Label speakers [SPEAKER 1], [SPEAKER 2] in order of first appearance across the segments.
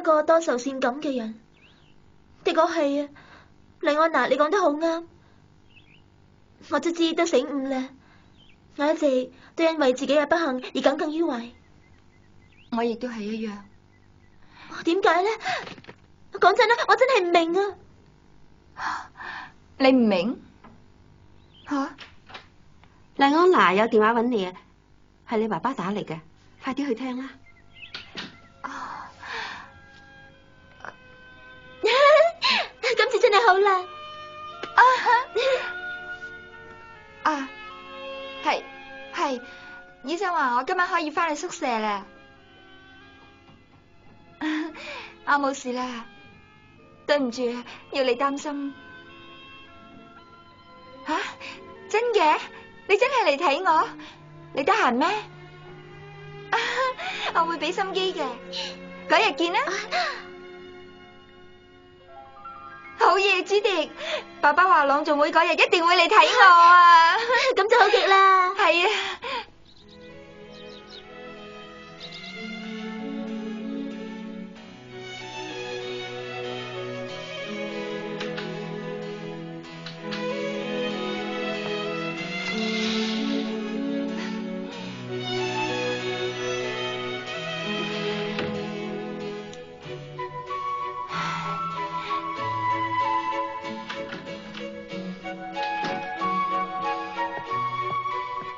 [SPEAKER 1] 一個多愁善感嘅人。的確係啊，麗安娜，你講得好啱。我卒之都醒悟啦，我一直都因為自己嘅不幸而耿耿於懷。
[SPEAKER 2] 我亦都係一樣。
[SPEAKER 1] 點解呢？講真啦，我真係唔明啊！
[SPEAKER 2] 你唔明？吓？
[SPEAKER 3] 麗安娜有電話揾你啊，係你爸爸打嚟嘅，快啲去聽啦。
[SPEAKER 1] 今次真係好啦。
[SPEAKER 2] 係，醫生話我今晚可以翻去宿舍啦。我冇事啦，對唔住啊，要你擔心。吓？真嘅？你真係嚟睇我？你得閒咩？我會俾心機嘅，嗰日見啦。好嘢，朱迪！爸爸話朗誦會嗰日一定會嚟睇我啊！
[SPEAKER 1] 咁就好極啦。
[SPEAKER 2] 係啊。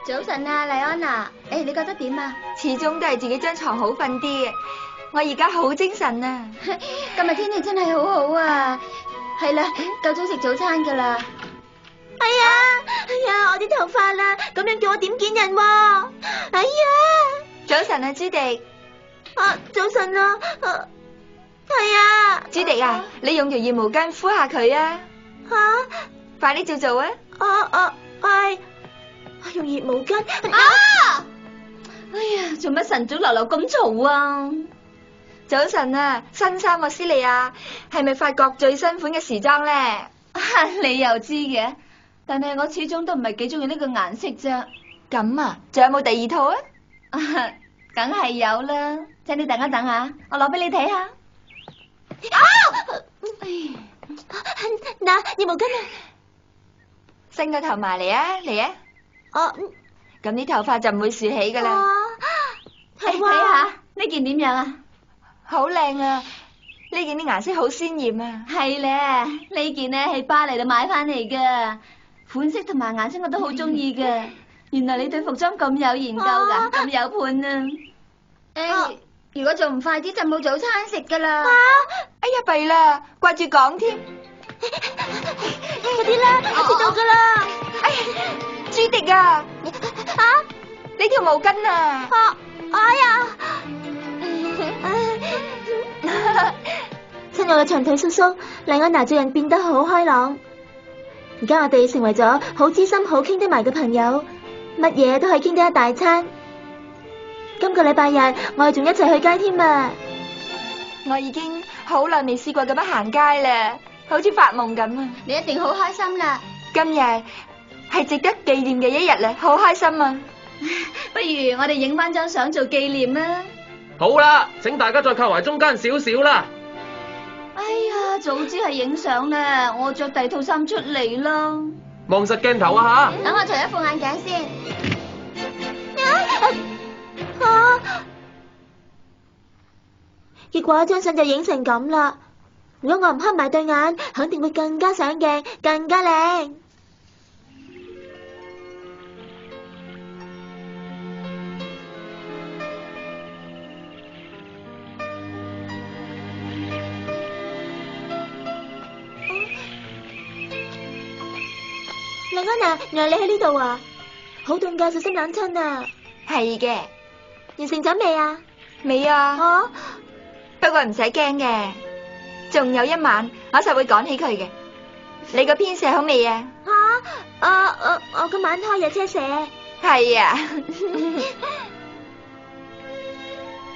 [SPEAKER 1] 早晨啊，麗安娜，你覺得點啊？
[SPEAKER 2] 始終都係自己張床好瞓啲嘅，我而家好精神啊！
[SPEAKER 1] 今日天氣真係好好啊！係啦，夠鐘食早餐噶啦。哎呀，我啲頭髮啦，咁樣叫我點見人喎？哎呀！
[SPEAKER 2] 早晨啊，朱迪。
[SPEAKER 1] 早晨啊，係啊。
[SPEAKER 2] 朱迪啊，你用條熱毛巾敷下佢啊！快啲照做啊！
[SPEAKER 1] 係。用熱毛巾
[SPEAKER 3] 哎呀，做乜晨早流流咁嘈啊？
[SPEAKER 2] 早晨啊，新衫啊，斯利亞，係咪法國最新款嘅時裝咧？
[SPEAKER 3] 你又知嘅，但係我始終都唔係幾中意呢個顏色啫。
[SPEAKER 2] 咁啊，仲有冇第二套啊？
[SPEAKER 3] 梗係有啦，請你等一等啊，我攞俾你睇下。
[SPEAKER 1] 嗱，熱毛巾啊！
[SPEAKER 2] 伸個頭埋嚟啊，嚟啊！咁啲頭髮就唔會豎起噶啦。
[SPEAKER 3] 睇下呢件點樣啊？
[SPEAKER 2] 好靚啊！呢件啲顏色好鮮豔啊。
[SPEAKER 3] 係咧，呢件咧喺巴黎度買翻嚟噶，款式同埋顏色我都好中意噶。原來你對服裝咁有研究噶，咁有判啊！
[SPEAKER 1] 如果仲唔快啲就冇早餐食噶啦。
[SPEAKER 2] 哎呀，弊啦，掛住講添。
[SPEAKER 1] 快啲啦，遲到噶啦！
[SPEAKER 2] 哎呀，朱迪啊！呢條毛巾啊！
[SPEAKER 1] 哎呀！親愛嘅長腿叔叔，麗安娜最近變得好開朗。而家我哋成為咗好知心、好傾得埋嘅朋友，乜嘢都可以傾得一大餐。今個禮拜日我哋仲一齊去街添啊！
[SPEAKER 2] 我已經好耐未試過咁樣行街啦，好似發夢咁啊！
[SPEAKER 1] 你一定好開心啦！
[SPEAKER 2] 今日係值得紀念嘅一日啦，好開心啊！
[SPEAKER 3] 不如我哋影翻張相做紀念啦。
[SPEAKER 4] 好啦，請大家再靠埋中間少少啦。
[SPEAKER 3] 哎呀，早知係影相咧，我着第二套衫出嚟啦。
[SPEAKER 4] 望實鏡頭啊吓！
[SPEAKER 1] 等我除一副眼鏡先。結果張相就影成咁啦。如果我唔黑埋對眼，肯定會更加上鏡，更加靚。麗安娜，原來你喺呢度啊！好凍㗎，小心冷親啊！
[SPEAKER 2] 係嘅，
[SPEAKER 1] 完成咗未啊？
[SPEAKER 2] 未啊。不過唔使驚嘅，仲有一晚我就會趕起佢嘅。你個篇寫好未啊？
[SPEAKER 1] 我今晚開夜車寫。
[SPEAKER 2] 係啊。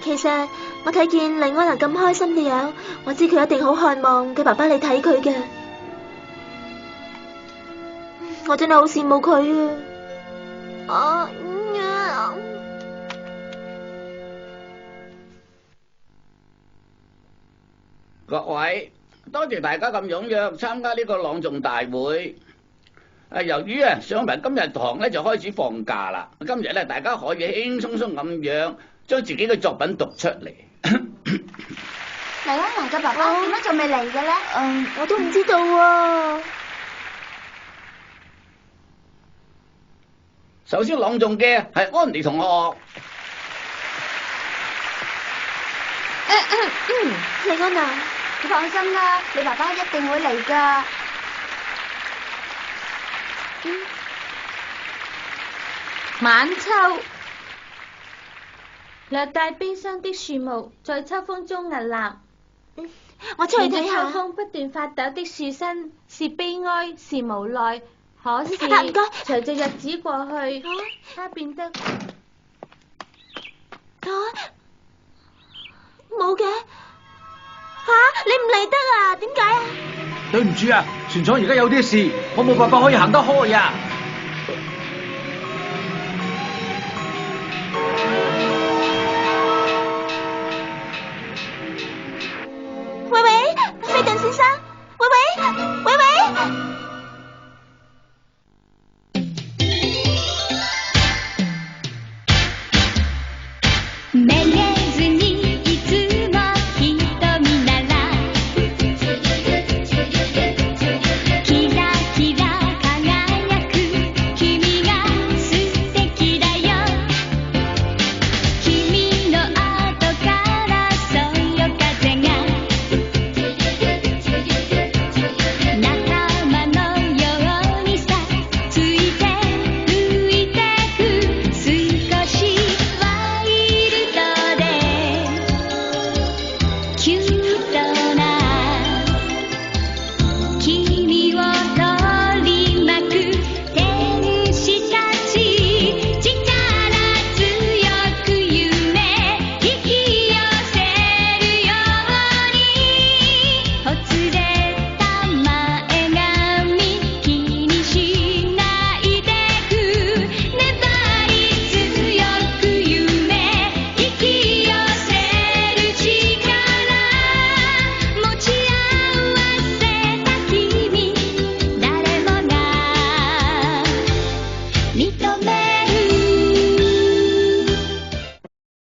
[SPEAKER 1] 其實我睇見麗安娜咁開心嘅樣，我知佢一定好渴望佢爸爸嚟睇佢嘅。我真係好羨慕佢啊！
[SPEAKER 5] 各位，多謝大家咁踴躍參加呢個朗誦大會。由於上埋今日堂咧就開始放假啦，今日咧大家可以輕輕鬆鬆咁樣將自己嘅作品讀出嚟。
[SPEAKER 3] 黎安娜嘅爸爸點解仲未嚟嘅咧？
[SPEAKER 1] 我都唔知道喎。
[SPEAKER 5] 首先朗誦嘅係安妮同學。
[SPEAKER 1] 黎安娜，
[SPEAKER 3] 你放心啦，你爸爸一定會嚟噶。
[SPEAKER 6] 晚秋，略帶悲傷的樹木在秋風中屹立。
[SPEAKER 1] 我出去睇
[SPEAKER 6] 秋
[SPEAKER 1] 下。
[SPEAKER 6] 風不斷發抖的樹身，是悲哀，是無奈。可是，
[SPEAKER 1] 唔該
[SPEAKER 6] 隨着日子過去，它變得
[SPEAKER 1] 冇嘅。你唔嚟得啊？點解啊？
[SPEAKER 7] 對唔住啊，船廠而家有啲事，我冇辦法可以行得開呀。